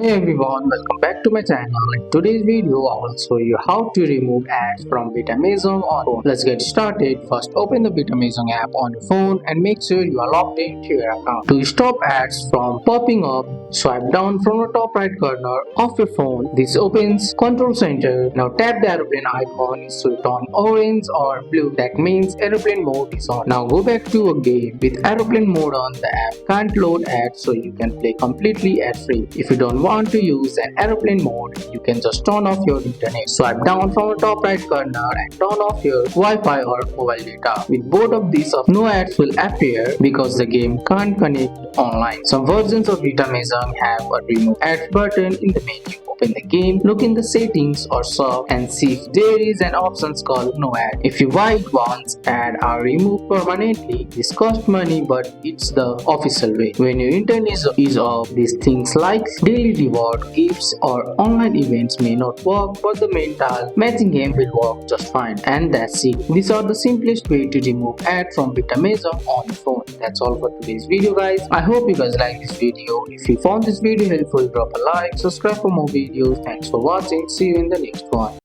Hey everyone, welcome back to my channel. In today's video, I will show you how to remove ads from Vita Mahjong on phone. Let's get started. First, open the Vita Mahjong app on your phone and make sure you are logged into your account. To stop ads from popping up, swipe down from the top right corner of your phone. This opens Control Center. Now tap the aeroplane icon. Is switched on orange or blue. That means aeroplane mode is on. Now go back to a game. With aeroplane mode on, the app can't load ads, so you can play completely ad free. If you don't want to use an aeroplane mode, you can just turn off your internet. Swipe down from the top right corner and turn off your Wi-Fi or mobile data. With both of these off, no ads will appear because the game can't connect online. Some versions of Vita Mahjong have a remove ads button in the menu. Open the game, look in the settings or shop and see if there is an option called no ad. If you buy it once, ads are removed permanently. This costs money, but it's the official way. When your internet is off, these things like daily reward, gifts or online events may not work, but the mental matching game will work just fine. And that's it. These are the simplest way to remove ads from Vita Mahjong on your phone. That's all for today's video, guys. I hope you guys like this video. If you found this video helpful, drop a like, subscribe for more videos. Thanks for watching. See you in the next one.